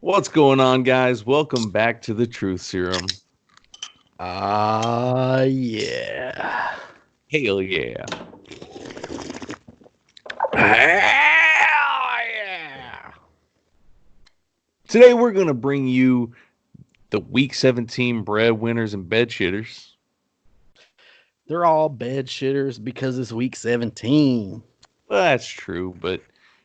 What's going on, guys? Welcome back to the Truth Serum. Yeah. Hell yeah. Hell yeah. Today we're going to bring you the Week 17 Breadwinners and Bedshitters. They're all bed shitters because it's week 17. Well, that's true, but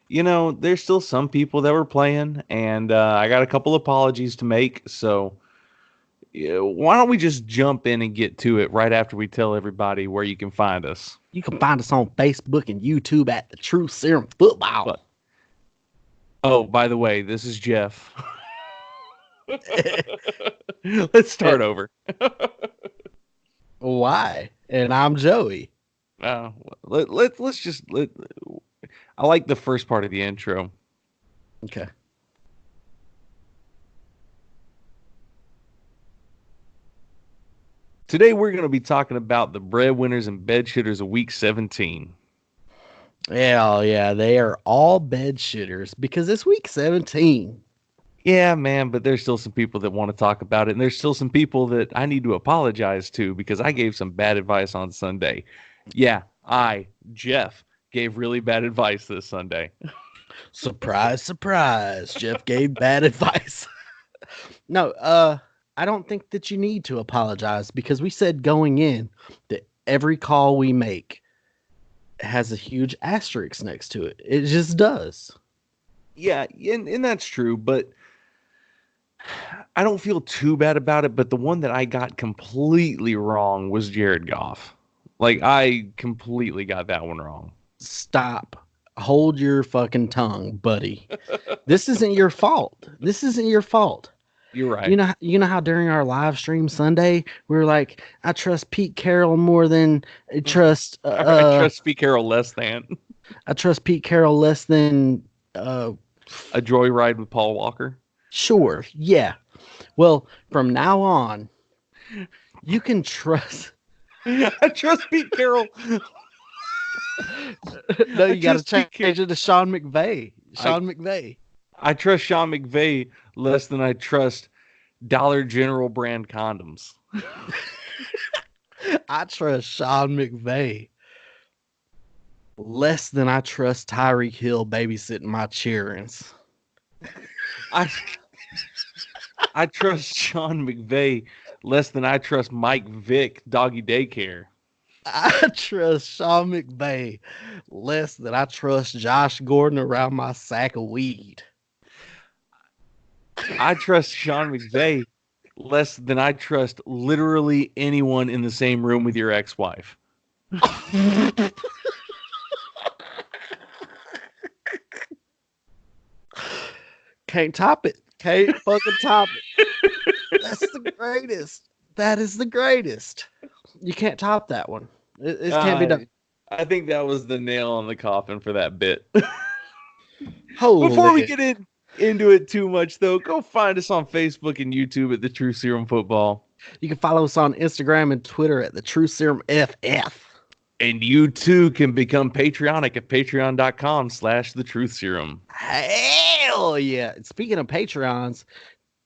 there's still some people that were playing, and I got a couple apologies to make, so why don't we just jump in and get to it right after we tell everybody where you can find us? You can find us on Facebook and YouTube at the True Serum Football. But, oh, by the way, this is Jeff. Let's start over. Why? And I'm Joey. Let's just. I like the first part of the intro. Okay. Today we're going to be talking about the Breadwinners and Bedshitters of Week 17. Hell yeah, they are all bed shitters because it's week 17. Yeah, man, but there's still some people that want to talk about it, and there's still some people that I need to apologize to because I gave some bad advice on Sunday. Yeah, Jeff, gave really bad advice this Sunday. Surprise, surprise. Jeff gave bad advice. No, I don't think that you need to apologize because we said going in that every call we make has a huge asterisk next to it. It just does. Yeah, and that's true, but I don't feel too bad about it. But the one that I got completely wrong was Jared Goff. Like, I completely got that one wrong. Stop. Hold your fucking tongue, buddy. This isn't your fault. This isn't your fault. You're right. You know how during our live stream Sunday we were like, I trust Pete Carroll more than I trust. I trust Pete Carroll less than. I trust Pete Carroll less than. A joyride with Paul Walker. Sure, yeah. Well, from now on, you can trust. I trust Pete Carroll. No, you got to change it to Sean McVay. McVay. I trust Sean McVay less than I trust Dollar General brand condoms. I trust Sean McVay less than I trust Tyreek Hill babysitting my cheerings. I trust Sean McVay less than I trust Mike Vick doggy daycare. I trust Sean McVay less than I trust Josh Gordon around my sack of weed. I trust Sean McVay less than I trust literally anyone in the same room with your ex-wife. Can't top it. Can't fucking top it. That's the greatest. That is the greatest. You can't top that one. It can't be done. I think that was the nail on the coffin for that bit. Holy. Before we get into it too much, though, go find us on Facebook and YouTube at The True Serum Football. You can follow us on Instagram and Twitter at The True Serum FF. And you too can become Patreonic at patreon.com/The Truth Serum. Hell yeah. Speaking of Patreons,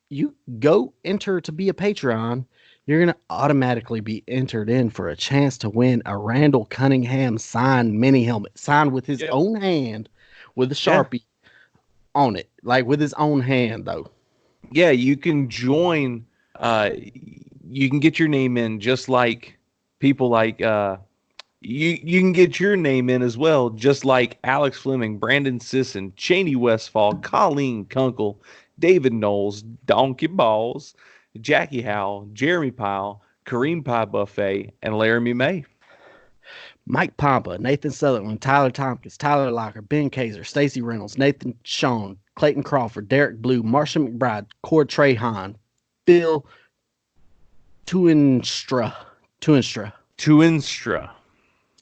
you go enter to be a Patreon. You're going to automatically be entered in for a chance to win a Randall Cunningham signed mini helmet, signed with his own hand with a Sharpie on it, like with his own hand, though. Yeah, you can join. You can get your name in just like people like you can get your name in as well, just like Alex Fleming, Brandon Sisson, Cheney Westfall, Colleen Kunkel, David Knowles, Donkey Balls, Jackie Howell, Jeremy Pyle, Kareem Pie Buffet, and Laramie May. Mike Pompa, Nathan Sutherland, Tyler Tompkins, Tyler Locker, Ben Kaiser, Stacey Reynolds, Nathan Schoen, Clayton Crawford, Derek Blue, Marsha McBride, Cord Trahan, Phil Tuinstra.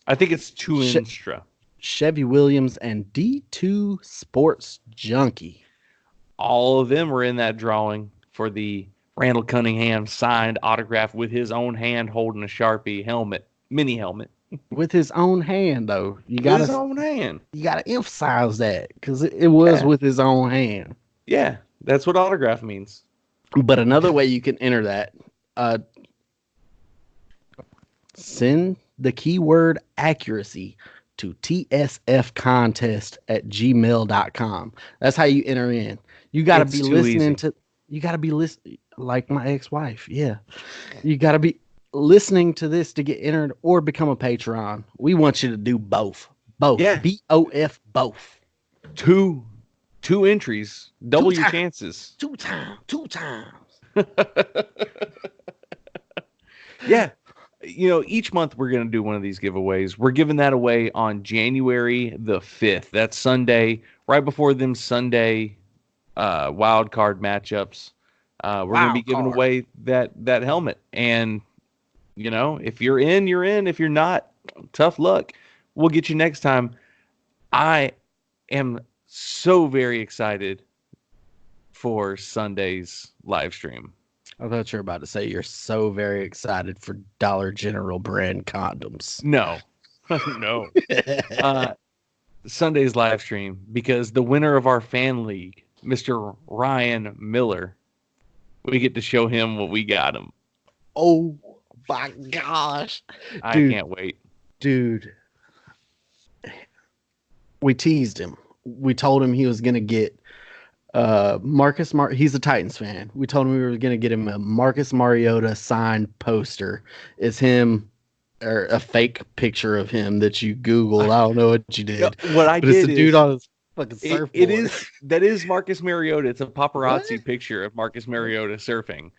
I think it's Tuinstra. Chevy Williams, and D2 Sports Junkie. All of them were in that drawing for the Randall Cunningham signed autograph with his own hand holding a Sharpie helmet, mini helmet. With his own hand, though. You gotta emphasize that because it was with his own hand. Yeah, That's what autograph means. But another way you can enter that, send the keyword accuracy to tsfcontest@gmail.com. That's how you enter in. You got to It's be too listening easy. to, you got to be listening like my ex-wife. Yeah. You got to be listening to this to get entered or become a Patreon. We want you to do both. Both. Yeah. BOF both. Two entries, Two double your times. chances. Two times. Yeah. Each month we're going to do one of these giveaways. We're giving that away on January the 5th. That's Sunday, right before them Sunday wild card matchups. We're going to be Wild giving card. away that helmet. And, if you're in, you're in. If you're not, tough luck. We'll get you next time. I am so very excited for Sunday's live stream. I thought you were about to say you're so very excited for Dollar General brand condoms. No, no. Sunday's live stream, because the winner of our fan league, Mr. Ryan Miller, we get to show him what we got him. Oh my gosh. I can't wait. Dude. We teased him. We told him he was going to get he's a Titans fan. We told him we were going to get him a Marcus Mariota signed poster. It's him, or a fake picture of him that you Googled. I don't know what you did. What I but did it's a dude on his fucking surfboard. that is Marcus Mariota. It's a paparazzi What? picture of Marcus Mariota surfing.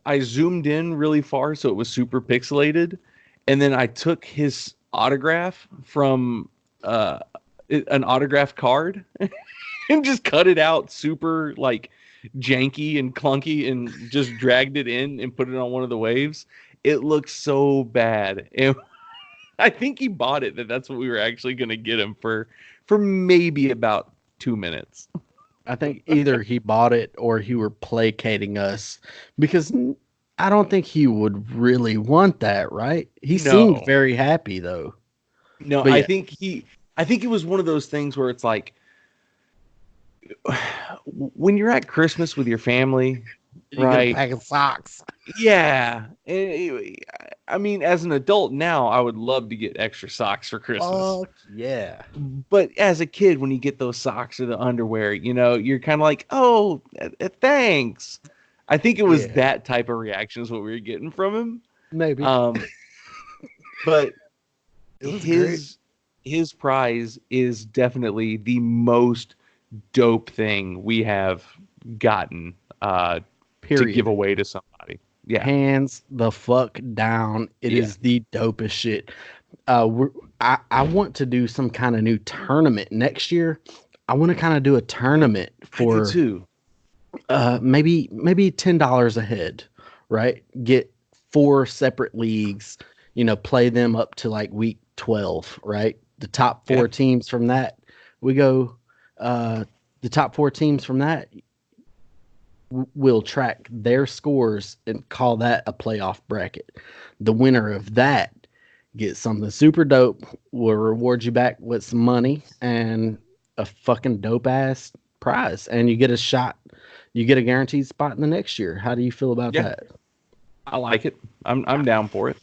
I zoomed in really far, so it was super pixelated, and then I took his autograph from an autograph card and just cut it out super like janky and clunky and just dragged it in and put it on one of the waves. It looks so bad. And I think he bought it that's what we were actually going to get him for maybe about 2 minutes. I think either he bought it or he were placating us, because I don't think he would really want that, right? He seemed very happy though. No, But I yeah. think it was one of those things where it's like, when you're at Christmas with your family, You get a pack of socks. yeah. I mean, as an adult now, I would love to get extra socks for Christmas. Oh yeah. But as a kid, when you get those socks or the underwear, you're kind of like, oh, thanks. I think it was that type of reaction is what we were getting from him. Maybe. But It his prize is definitely the most dope thing we have gotten to give away to somebody. Yeah. Hands the fuck down. It is the dopest shit. I want to do some kind of new tournament next year. I want to kind of do a tournament for maybe $10 a head, right? Get 4 separate leagues, play them up to like week 12, right? The top 4 teams from that, we go, the top 4 teams from that will track their scores and call that a playoff bracket. The winner of that gets something super dope. We'll reward you back with some money and a fucking dope ass prize, and you get a shot. You get a guaranteed spot in the next year. How do you feel about that? I like it. I'm down for it.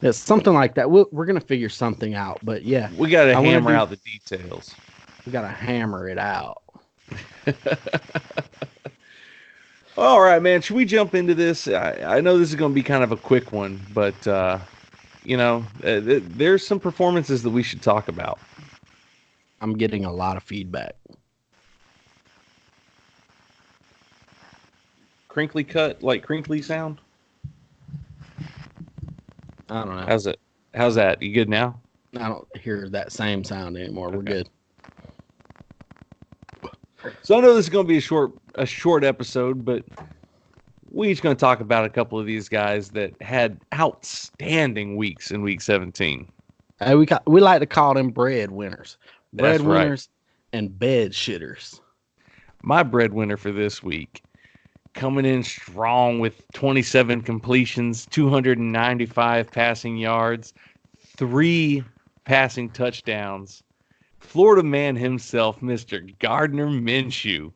Yeah, something like that. We're gonna figure something out, but yeah, we got to hammer out the details. We got to hammer it out. All right, man. Should we jump into this? I know this is going to be kind of a quick one, but there's some performances that we should talk about. I'm getting a lot of feedback. Crinkly cut, like crinkly sound. I don't know. How's that? You good now? I don't hear that same sound anymore. Okay. We're good. So I know this is going to be a short episode, but we're just going to talk about a couple of these guys that had outstanding weeks in week 17. We like to call them breadwinners. Breadwinners and Bedshltters. My breadwinner for this week, coming in strong with 27 completions, 295 passing yards, 3 passing touchdowns. Florida man himself, Mr. Gardner Minshew.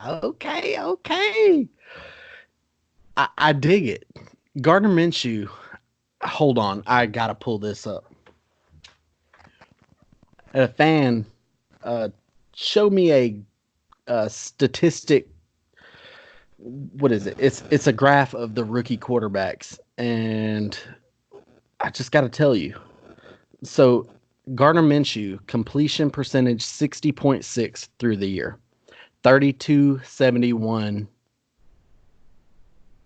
Okay, okay. I dig it. Gardner Minshew. Hold on, I gotta pull this up. A fan uh, show me a statistic. What is it? It's a graph of the rookie quarterbacks, and I just got to tell you. So Gardner Minshew completion percentage 60.6 through the year, 32.71,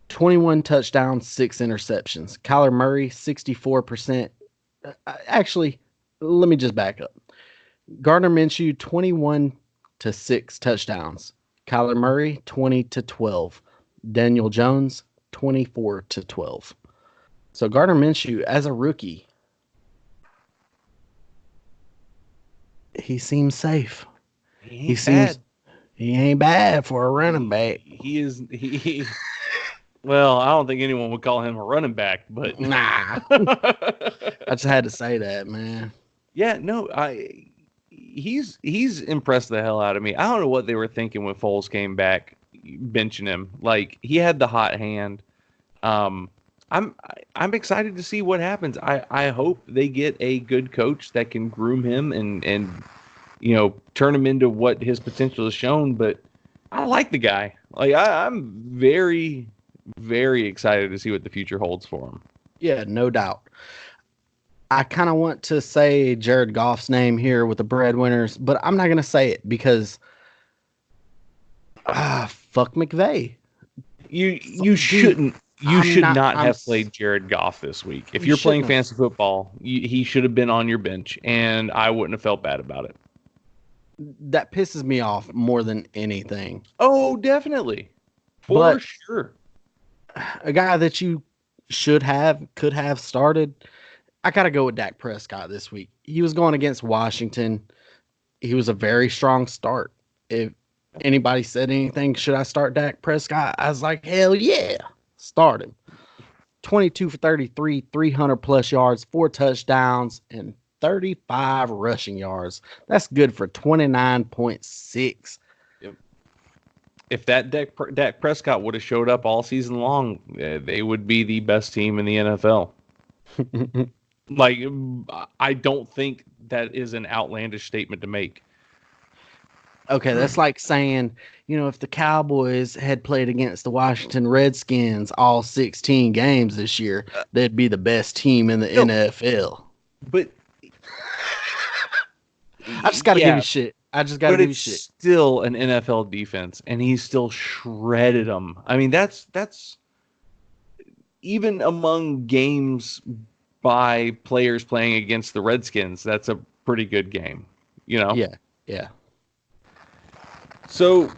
21 touchdowns, 6 interceptions. Kyler Murray 64%. Actually, let me just back up. Gardner Minshew 21 to 6 touchdowns. Kyler Murray 20 to 12. Daniel Jones 24 to 12. So Gardner Minshew as a rookie, he seems safe. He ain't bad. He ain't bad for a running back. He is he. Well, I don't think anyone would call him a running back, but Nah. I just had to say that, man. Yeah, no, he's impressed the hell out of me. I don't know what they were thinking when Foles came back, benching him. Like he had the hot hand. I'm excited to see what happens. I hope they get a good coach that can groom him and turn him into what his potential has shown. But I like the guy. Like I'm very, very excited to see what the future holds for him. Yeah, no doubt. I kind of want to say Jared Goff's name here with the Breadwinners, but I'm not going to say it because fuck McVay. You shouldn't. You should not have played Jared Goff this week. If you're playing fantasy football, he should have been on your bench, and I wouldn't have felt bad about it. That pisses me off more than anything. Oh, definitely. For sure. A guy that you could have started. I got to go with Dak Prescott this week. He was going against Washington. He was a very strong start. If anybody said anything, should I start Dak Prescott? I was like, hell yeah, start him. 22 for 33, 300 plus yards, 4 touchdowns, and 35 rushing yards. That's good for 29.6. Yep. If that Dak Prescott would have showed up all season long, they would be the best team in the NFL. Like, I don't think that is an outlandish statement to make. Okay, that's like saying, if the Cowboys had played against the Washington Redskins all 16 games this year, they'd be the best team in the NFL. But I just got to give you shit. I just got to give you shit. It's still an NFL defense, and he still shredded them. I mean, that's even among games by players playing against the Redskins, that's a pretty good game, Yeah. So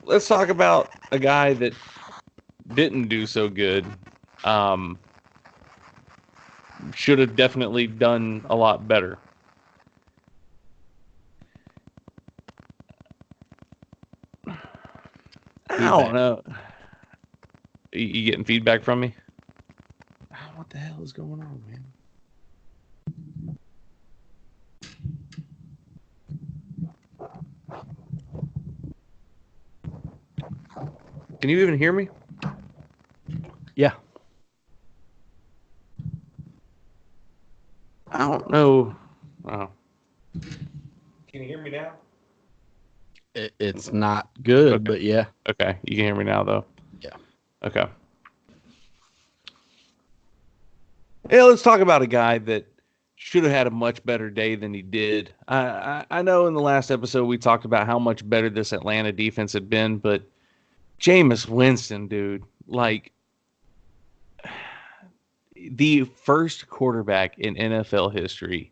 let's talk about a guy that didn't do so good. Should have definitely done a lot better. I don't know. You getting feedback from me? What the hell is going on, man? Can you even hear me? Yeah. I don't know. Oh. Can you hear me now? It's not good, okay. But yeah. Okay. You can hear me now, though? Yeah. Okay. Yeah, let's talk about a guy that should have had a much better day than he did. I know in the last episode we talked about how much better this Atlanta defense had been, but Jameis Winston, dude, like the first quarterback in NFL history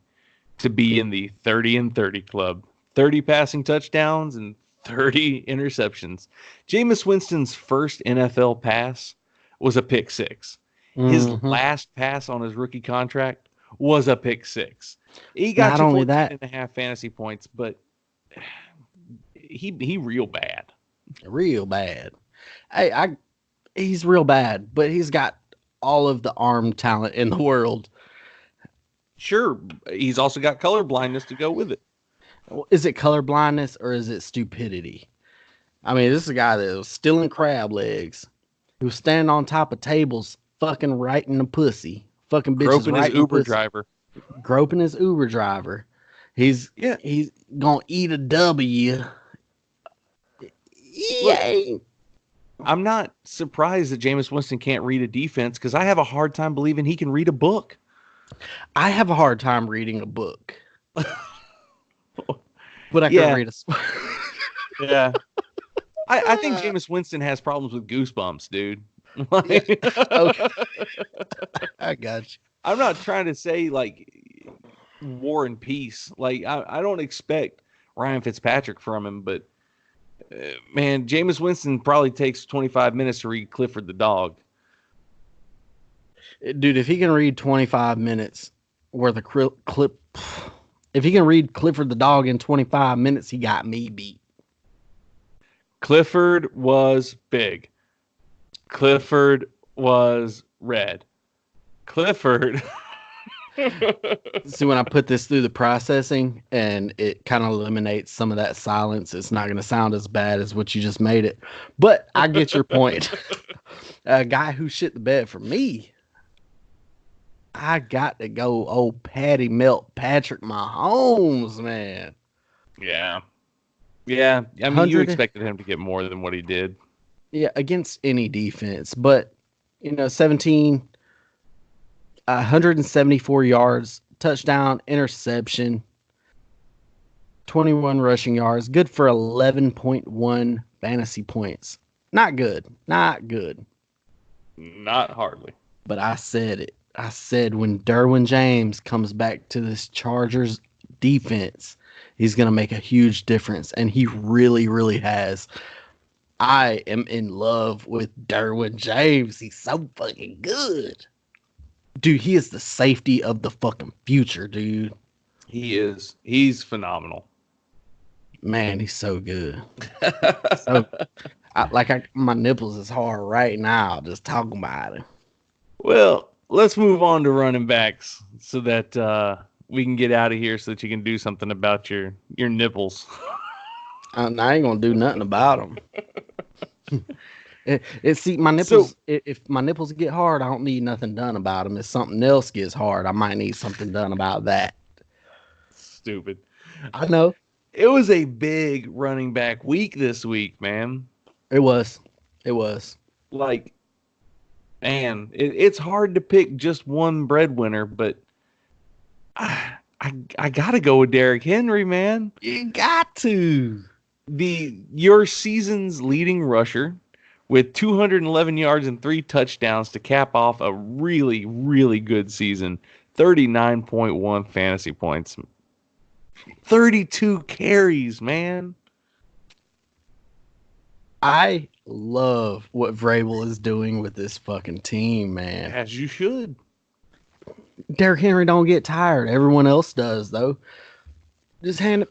to be in the 30-30 club, 30 passing touchdowns and 30 interceptions. Jameis Winston's first NFL pass was a pick six. His last pass on his rookie contract was a pick six. He got not you only 14.5 fantasy points, but he real bad. Real bad. Hey, he's real bad, but he's got all of the arm talent in the world. Sure, he's also got color blindness to go with it. Is it color blindness or is it stupidity? I mean, this is a guy that was stealing crab legs. He was standing on top of tables, fucking right in the pussy. Fucking bitches Groping his right in the Uber pussy. driver. Groping his Uber driver. He's Yeah. he's gonna eat a W. Look, Yay! I'm not surprised that Jameis Winston can't read a defense because I have a hard time believing he can read a book. I have a hard time reading a book, but I can Yeah. read a. Yeah. I think Jameis Winston has problems with goosebumps, dude. Like, Okay, I got you. I'm not trying to say like war and peace. Like I don't expect Ryan Fitzpatrick from him, but man, Jameis Winston probably takes 25 minutes to read Clifford the dog. Dude, if he can read 25 minutes worth of clip, if he can read Clifford the dog in 25 minutes, he got me beat. Clifford was big. Clifford was red. Clifford. See, when I put this through the processing and it kind of eliminates some of that silence, it's not going to sound as bad as what you just made it. But I get your point. A guy who shit the bed for me, I got to go old Patty Melt Patrick Mahomes, man. Yeah. Yeah. I mean, you expected him to get more than what he did. Yeah, against any defense. But, 174 yards, touchdown, interception, 21 rushing yards, good for 11.1 fantasy points. Not good. Not good. Not hardly. But I said it. I said when Derwin James comes back to this Chargers defense, he's going to make a huge difference. And he really, really has. I am in love with Derwin James. He's so fucking good. Dude, he is the safety of the fucking future, dude. He is. He's phenomenal. Man, he's so good. My nipples is hard right now just talking about it. Well, let's move on to running backs so that we can get out of here so that you can do something about your nipples. I ain't gonna do nothing about them. See, my nipples. So, if my nipples get hard, I don't need nothing done about them. If something else gets hard, I might need something done about that. Stupid. I know. It was a big running back week this week, man. It was. Like, man, it's hard to pick just one breadwinner, but I gotta go with Derrick Henry, man. You got to. Your season's leading rusher with 211 yards and 3 touchdowns to cap off a really, really good season. 39.1 fantasy points. 32 carries, man. I love what Vrabel is doing with this fucking team, man. As you should. Derrick Henry don't get tired. Everyone else does, though. Just hand it.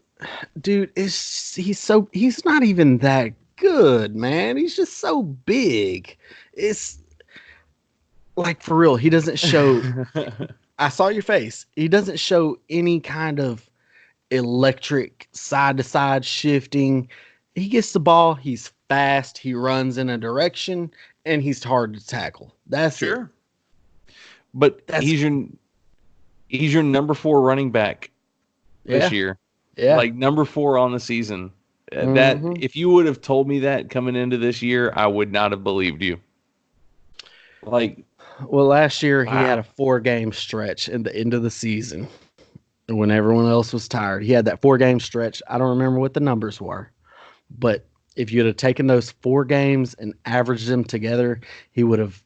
Dude, he's not even that good, man. He's just so big. It's like, for real, he doesn't show. I saw your face. He doesn't show any kind of electric side to side shifting. He gets the ball, he's fast, he runs in a direction, and he's hard to tackle. That's sure. But he's your number 4 running back this year. Yeah. Like number 4 on the season. That if you would have told me that coming into this year, I would not have believed you. Like, well, last year he had a 4-game stretch in the end of the season when everyone else was tired. He had that 4-game stretch. I don't remember what the numbers were, but if you'd have taken those 4 games and averaged them together, he would have.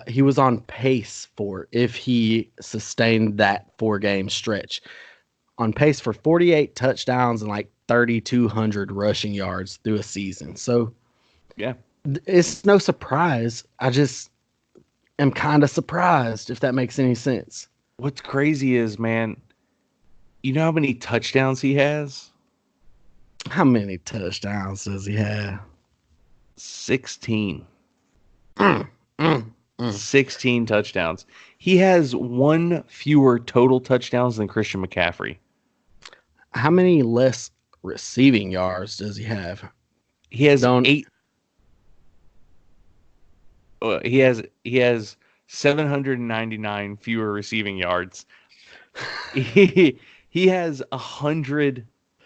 He was on pace for, if he sustained that 4-game stretch, on pace for 48 touchdowns and like 3,200 rushing yards through a season. So, yeah, it's no surprise. I just am kind of surprised, if that makes any sense. What's crazy is, man, you know how many touchdowns he has? How many touchdowns does he have? 16. 16 touchdowns. He has 1 fewer total touchdowns than Christian McCaffrey. How many less receiving yards does he have? He has Don't. eight. He has 799 fewer receiving yards. He has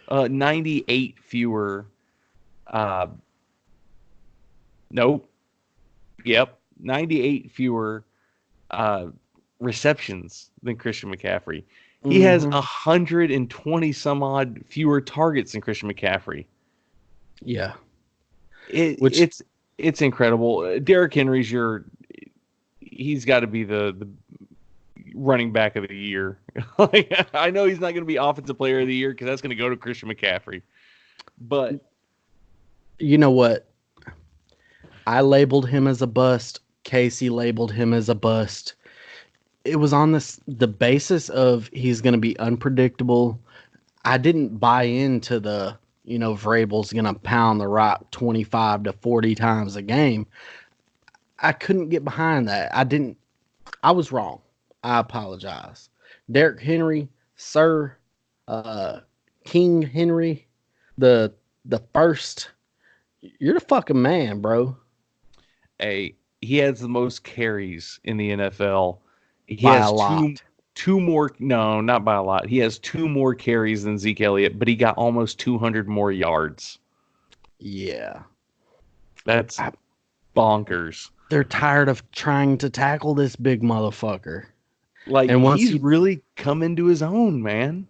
98 fewer. Uh, nope. Yep, 98 fewer uh, receptions than Christian McCaffrey. He has Mhm. 120 some odd fewer targets than Christian McCaffrey. Yeah. It, Which it's it's incredible. Derrick Henry's he's got to be the running back of the year. Like, I know he's not going to be offensive player of the year because that's going to go to Christian McCaffrey. But you know what? I labeled him as a bust. Casey labeled him as a bust. It was on the basis of he's going to be unpredictable. I didn't buy into the, Vrabel's going to pound the rock 25 to 40 times a game. I couldn't get behind that. I was wrong. I apologize. Derrick Henry, Sir King Henry, the first, you're the fucking man, bro. he has the most carries in the NFL. He By a has lot. two more. No, not by a lot. He has two more carries than Zeke Elliott, but he got almost 200 more yards. Yeah. That's bonkers. They're tired of trying to tackle this big motherfucker. Like, And once he's really come into his own, man.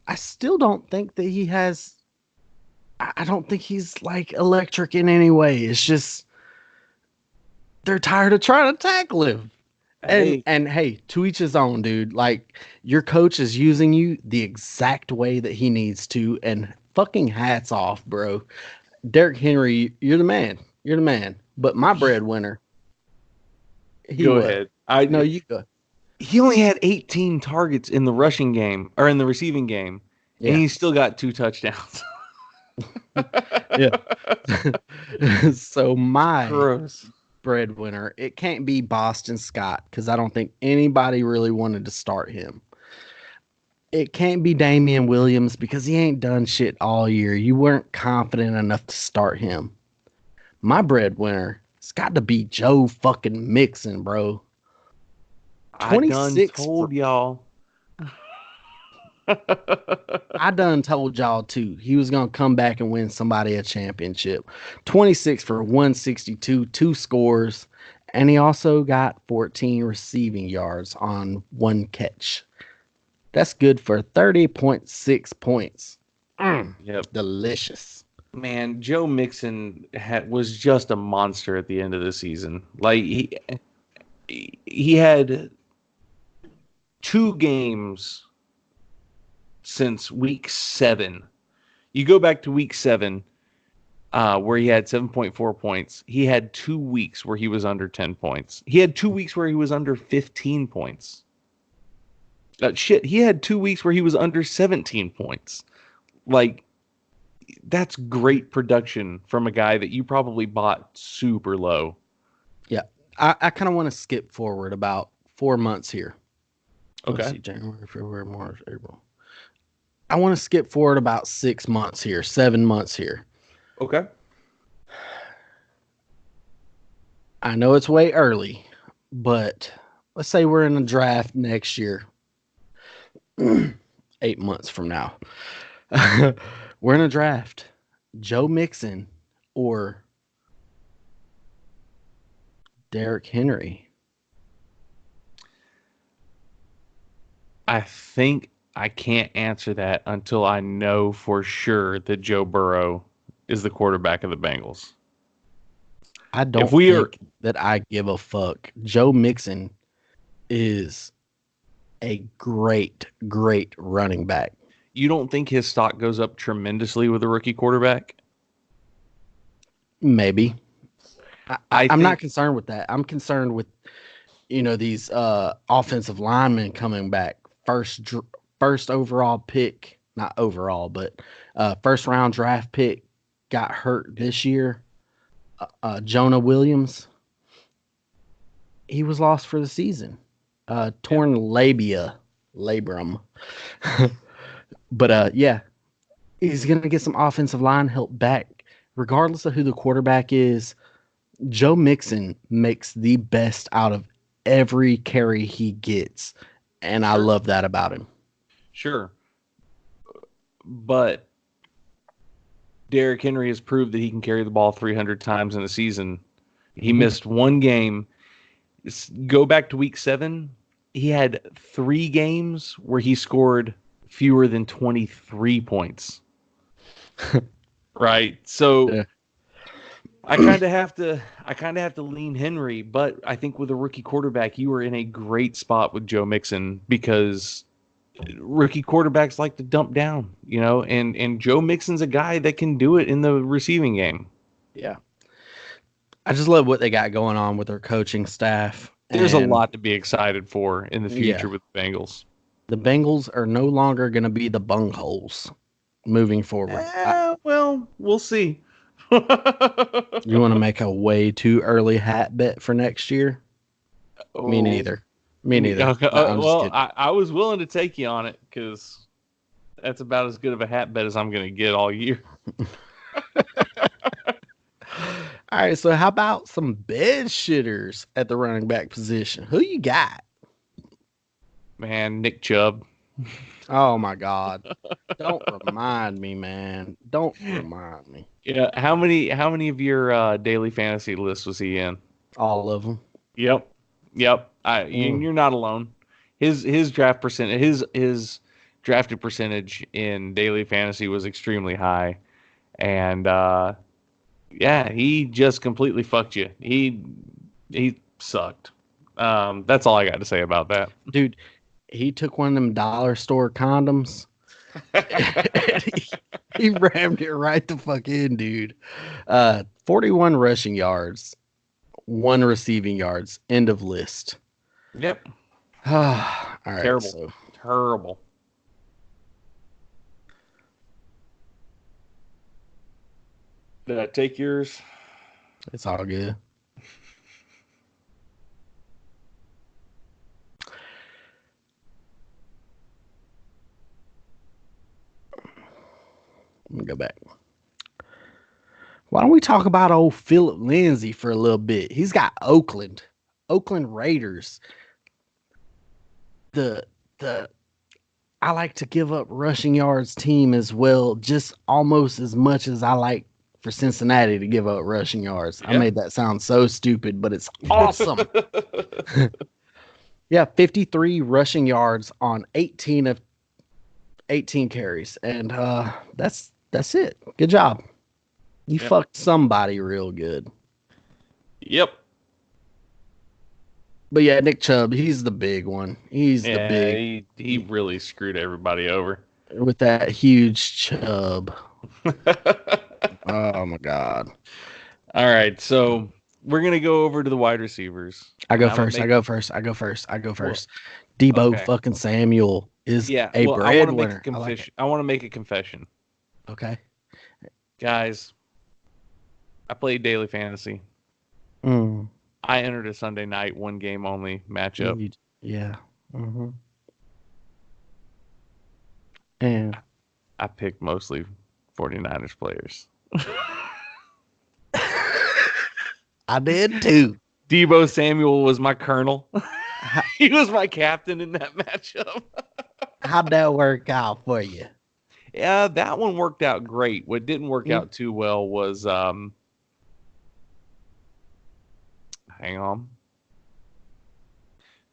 I still don't think that he has. I don't think he's like electric in any way. It's just they're tired of trying to tackle him. Hey, And hey, to each his own, dude. Like, your coach is using you the exact way that he needs to, and fucking hats off, bro. Derrick Henry, you're the man. You're the man. But my breadwinner, he go what? ahead. No, you go. He only had 18 targets in the rushing game or in the receiving game, and Yeah. he still got 2 touchdowns. Yeah. So my Gross. breadwinner, it can't be Boston Scott because I don't think anybody really wanted to start him. It can't be Damian Williams because he ain't done shit all year. You weren't confident enough to start him. My breadwinner, it's got to be Joe fucking Mixon, bro. I done 26 told for y'all. I done told y'all too. He was gonna come back and win somebody a championship. 26 for 162, 2 scores, and he also got 14 receiving yards on 1 catch. That's good for 30.6 points. Yep. Delicious. Man, Joe Mixon was just a monster at the end of the season. Like, he had 2 games since week 7. You go back to week 7, where he had 7.4 points. He had 2 weeks where he was under 10 points. He had 2 weeks where he was under 15 points. He had 2 weeks where he was under 17 points. Like, that's great production from a guy that you probably bought super low. Yeah. I kind of want to skip forward about 4 months here. Okay. Let's see, January, February, March, April. I want to skip forward about 6 months here, 7 months here. Okay. I know it's way early, but let's say we're in a draft next year, 8 months from now. We're in a draft. Joe Mixon or Derrick Henry. I think I can't answer that until I know for sure that Joe Burrow is the quarterback of the Bengals. I don't think that I give a fuck. Joe Mixon is a great, great running back. You don't think his stock goes up tremendously with a rookie quarterback? Maybe. I'm not think concerned with that. I'm concerned with, these offensive linemen coming back. First overall pick, not overall, but first round draft pick got hurt this year. Jonah Williams, he was lost for the season. Torn labrum. But yeah, He's going to get some offensive line help back. Regardless of who the quarterback is, Joe Mixon makes the best out of every carry he gets. And I Sure. love that about him. Sure. But Derrick Henry has proved that he can carry the ball 300 times in a season. He missed one game. Go back to week 7. He had 3 games where he scored fewer than 23 points. Right. So Yeah. I kind of have to lean Henry, but I think with a rookie quarterback, you are in a great spot with Joe Mixon because rookie quarterbacks like to dump down, and Joe Mixon's a guy that can do it in the receiving game. Yeah. I just love what they got going on with their coaching staff. There's a lot to be excited for in the future Yeah. with the Bengals. The Bengals are no longer going to be the bungholes moving forward. Well, we'll see. You want to make a way too early hat bet for next year? Me neither. Me neither. Okay, No, I'm just well, kidding. I was willing to take you on it because that's about as good of a hat bet as I'm going to get all year. All right, so how about some Bedshitters at the running back position? Who you got? Man, Nick Chubb. Oh my God! Don't remind me, man. Don't remind me. Yeah, how many of your daily fantasy lists was he in? All of them. Yep. You're not alone. His draft percent, his drafted percentage in daily fantasy was extremely high, and yeah, he just completely fucked you. He sucked. That's all I got to say about that. Dude, he took one of them dollar store condoms. he rammed it right the fuck in, dude. 41 rushing yards, 1 receiving yards. End of list. Yep. All right. Terrible. Terrible. Did I take yours? It's all good. Let me go back. Why don't we talk about old Philip Lindsay for a little bit? He's got Oakland Raiders. The I like to give up rushing yards team as well, just almost as much as I like for Cincinnati to give up rushing yards. Yeah. I made that sound so stupid, but it's awesome. Yeah, 53 rushing yards on 18 of 18 carries, and that's it. Good job. You fucked somebody real good. Yep. But yeah, Nick Chubb, he's the big one. He's the big. He really screwed everybody over with that huge chub. Oh my God. All right, so we're gonna go over to the wide receivers. I go first. Debo fucking Samuel is a breadwinner. I want to make a confession. Okay. Guys, I played daily fantasy. I entered a Sunday night 1 game only matchup. Yeah. Mm-hmm. And I picked mostly 49ers players. I did too. Debo Samuel was my colonel. He was my captain in that matchup. How'd that work out for you? Yeah, that one worked out great. What didn't work out too well was hang on.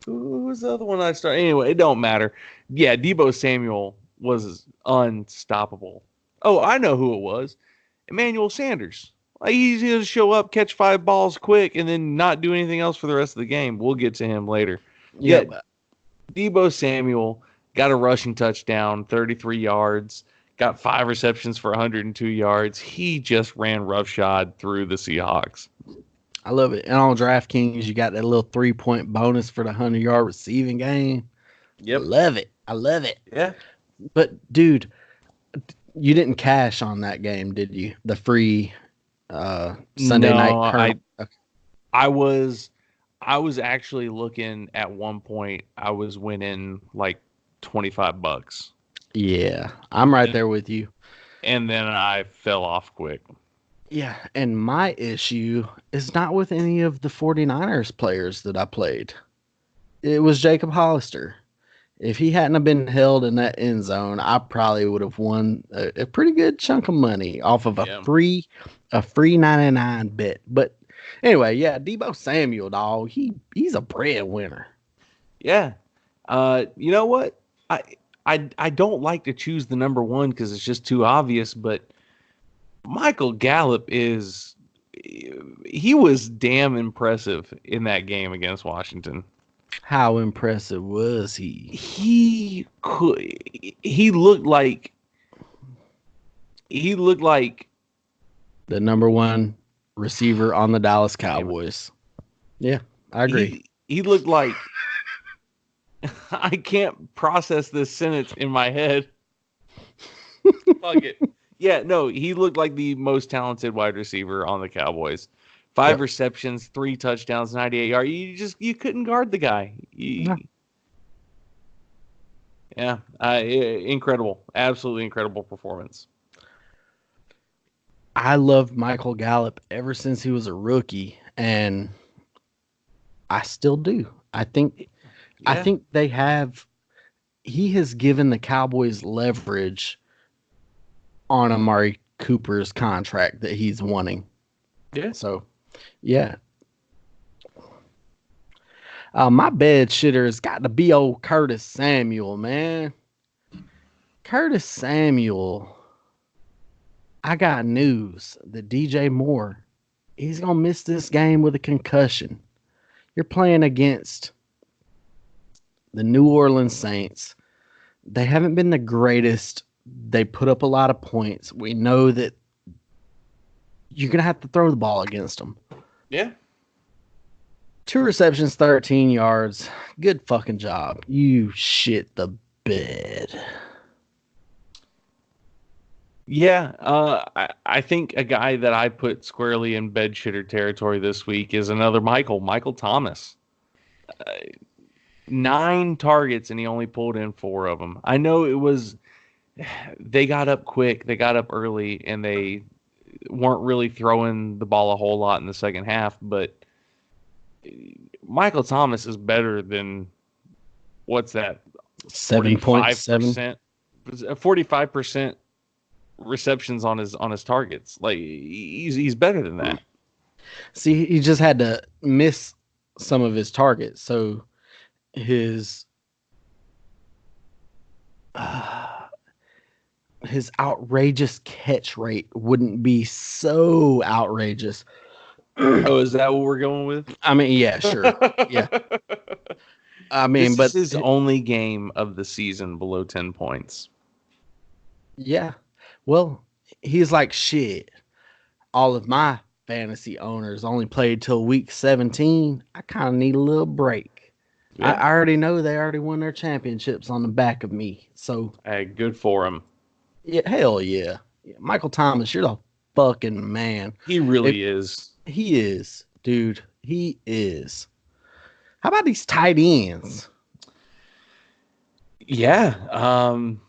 Who was the other one I started? Anyway, it don't matter. Yeah, Debo Samuel was unstoppable. Oh, I know who it was. Emmanuel Sanders. Like, he's going to show up, catch 5 balls quick, and then not do anything else for the rest of the game. We'll get to him later. Yeah. Debo Samuel got a rushing touchdown, 33 yards, got 5 receptions for 102 yards. He just ran roughshod through the Seahawks. I love it. And on DraftKings, you got that little 3-point bonus for the 100-yard receiving game. Yep. I love it. Yeah. But, dude, you didn't cash on that game, did you? The free Sunday night. I was actually looking at one point. I was winning like $25. Yeah, I'm right there with you. and then I fell off quick. Yeah, and my issue is not with any of the 49ers players that I played. It was Jacob Hollister. If he hadn't have been held in that end zone, I probably would have won a pretty good chunk of money off of Yeah. a free 99 bet. But anyway, yeah, Debo Samuel, dog, he's a breadwinner. Yeah. You know what? I don't like to choose the number one because it's just too obvious, but Michael Gallup he was damn impressive in that game against Washington. How impressive was he? He looked like he looked like The number one receiver on the Dallas Cowboys. Yeah, I agree. He looked like I can't process this sentence in my head. Fuck it. Yeah, no, he looked like the most talented wide receiver on the Cowboys. 5 receptions, 3 touchdowns, 98 yards. You couldn't guard the guy. Yeah, incredible, absolutely incredible performance. I loved Michael Gallup ever since he was a rookie, and I still do. I think he has given the Cowboys leverage on Amari Cooper's contract that he's wanting. Yeah. So, yeah. My bed shitter has got to be old Curtis Samuel, man. Curtis Samuel. I got news that DJ Moore, he's going to miss this game with a concussion. You're playing against the New Orleans Saints. They haven't been the greatest. They put up a lot of points. We know that you're going to have to throw the ball against them. Yeah. 2 receptions, 13 yards. Good fucking job. You shit the bed. Yeah, I think a guy that I put squarely in bed shitter territory this week is another Michael Thomas. 9 targets and he only pulled in 4 of them. I know they got up quick, they got up early, and they weren't really throwing the ball a whole lot in the second half, but Michael Thomas is better than, what's that? 7.7. 45% receptions on his targets. Like he's better than that. See, he just had to miss some of his targets, so his outrageous catch rate wouldn't be so outrageous. Oh, is that what we're going with? I mean, yeah, sure. Yeah. I mean, this is his only game of the season below 10 points. Yeah. Well, he's like, shit. All of my fantasy owners only played till week 17. I kind of need a little break. Yeah. I already know they already won their championships on the back of me. So, hey, good for him. Yeah, hell yeah. Michael Thomas, you're the fucking man. He really is. He is, dude. He is. How about these tight ends? Yeah.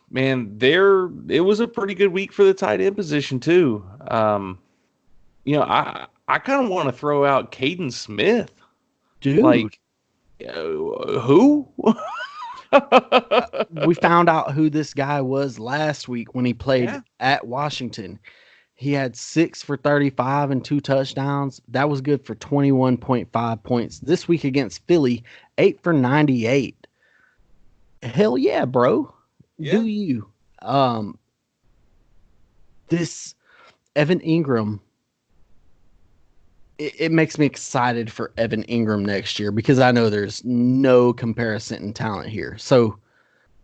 Man, it was a pretty good week for the tight end position too. I kind of want to throw out Caden Smith. Dude. Like, who? We found out who this guy was last week when he played at Washington. He had 6 for 35 and 2 touchdowns. That was good for 21.5 points. This week against Philly, 8 for 98. Hell yeah, bro. Yeah. Do you? This Evan Ingram, it makes me excited for Evan Ingram next year because I know there's no comparison in talent here. So,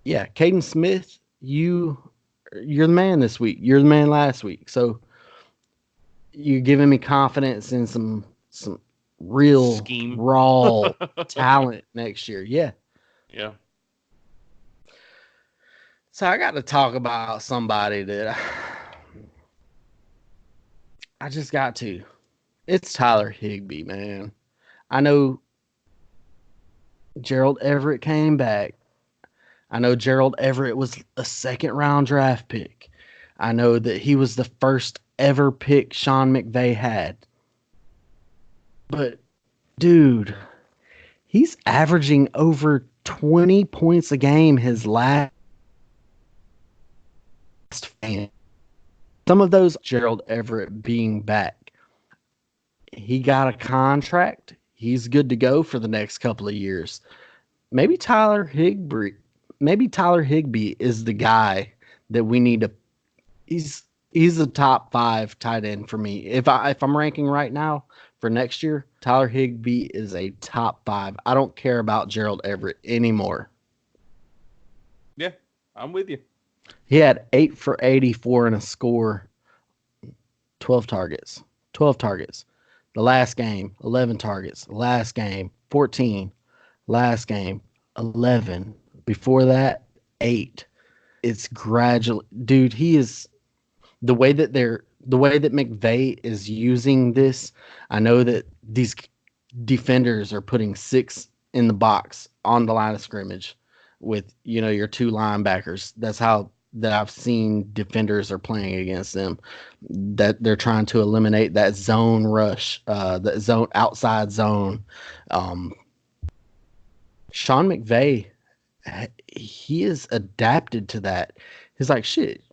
yeah, Caden Smith, you're the man this week. You're the man last week. So you're giving me confidence in some real scheme, raw talent next year. Yeah. Yeah. So I got to talk about somebody that I just got to. It's Tyler Higbee, man. I know Gerald Everett came back. I know Gerald Everett was a 2nd-round draft pick. I know that he was the first ever pick Sean McVay had. But, dude, he's averaging over 20 points a game his last fan. Some of those, Gerald Everett being back. He got a contract. He's good to go for the next couple of years. Maybe Tyler Higbee. Maybe Tyler Higbee is the guy that we need to. He's a top 5 tight end for me. If I'm ranking right now for next year, Tyler Higbee is a top 5. I don't care about Gerald Everett anymore. Yeah, I'm with you. He had 8 for 84 and a score. 12 targets. 12 targets. The last game, 11 targets. Last game, 14. Last game, 11. Before that, 8. It's gradually, dude. He is the way that McVay is using this. I know that these defenders are putting 6 in the box on the line of scrimmage with your 2 linebackers. That's how that I've seen defenders are playing against them. That they're trying to eliminate that zone rush, that zone outside zone. Sean McVay, he is adapted to that. He's like, shit,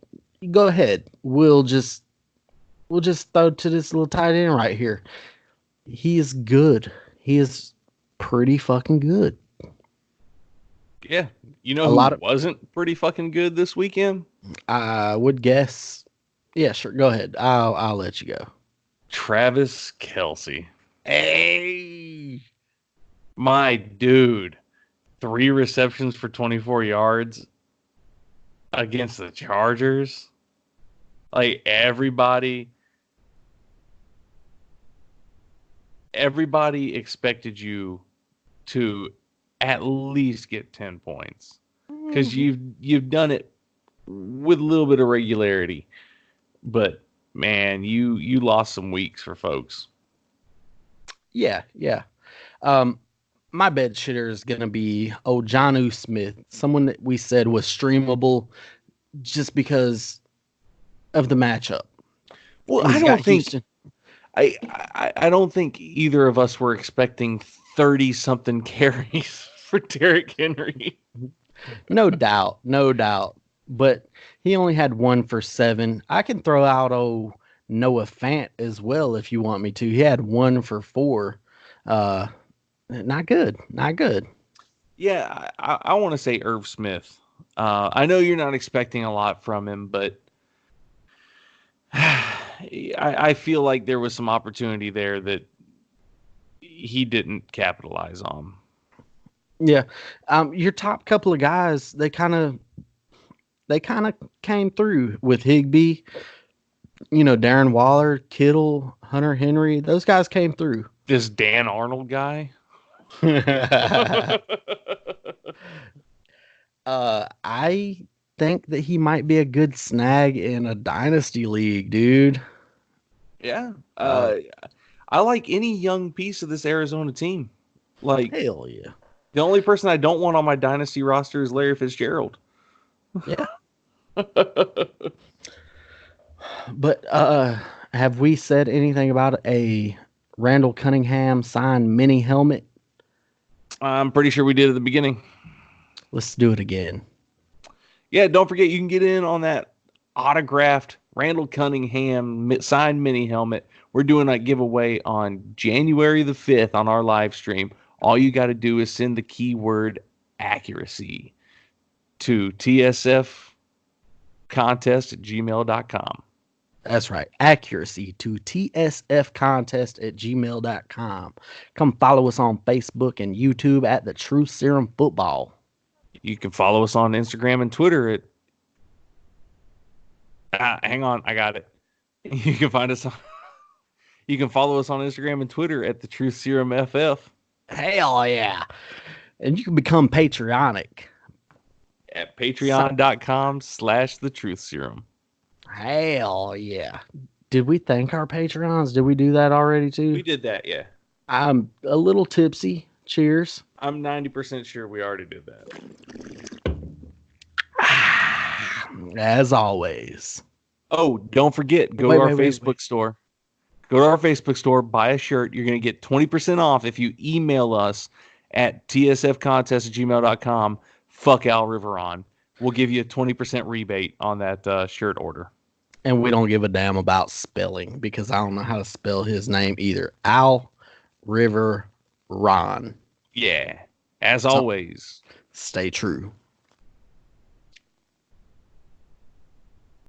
go ahead. We'll just throw to this little tight end right here. He is good. He is pretty fucking good. Yeah. You know who wasn't pretty fucking good this weekend? I would guess. Yeah, sure. Go ahead. I'll let you go. Travis Kelce. Hey, my dude. 3 receptions for 24 yards against the Chargers. Like everybody expected you to at least get 10 points because you've done it with a little bit of regularity, but man, you lost some weeks for folks. Yeah. My bed shitter is gonna be Jonnu Smith, someone that we said was streamable just because of the matchup. Well, I don't think I don't think either of us were expecting 30-something carries for Derrick Henry. No doubt. But he only had 1 for 7. I can throw out Noah Fant as well if you want me to. He had 1 for 4. Not good. Yeah, I want to say Irv Smith. I know you're not expecting a lot from him, but I feel like there was some opportunity there that he didn't capitalize on. Yeah. Your top couple of guys, they kind of came through with Higbee, Darren Waller, Kittle, Hunter Henry. Those guys came through. This Dan Arnold guy. I think that he might be a good snag in a dynasty league, dude. Yeah. I like any young piece of this Arizona team. Like, hell yeah. The only person I don't want on my dynasty roster is Larry Fitzgerald. Yeah. But have we said anything about a Randall Cunningham signed mini helmet? I'm pretty sure we did at the beginning. Let's do it again. Yeah, don't forget you can get in on that autographed Randall Cunningham signed mini helmet. We're doing a giveaway on January the 5th on our live stream. All you got to do is send the keyword accuracy to tsfcontest@gmail.com. That's right. Accuracy to tsfcontest@gmail.com. Come follow us on Facebook and YouTube at The Truth Serum Football. You can follow us on Instagram and Twitter at... hang on, I got it. You can find us on... You can follow us on Instagram and Twitter at The Truth Serum FF. Hell yeah. And you can become patriotic at patreon.com/The Truth Serum. Hell yeah. Did we thank our Patreons? Did we do that already too? We did that, yeah. I'm a little tipsy. Cheers. I'm 90% sure we already did that. As always. Oh, don't forget, go to our Facebook store. Go to our Facebook store, buy a shirt. You're going to get 20% off if you email us at tsfcontest@gmail.com. Fuck Al Riveron. We'll give you a 20% rebate on that shirt order. And we don't give a damn about spelling because I don't know how to spell his name either. Al River Ron. Yeah. As So always, stay true.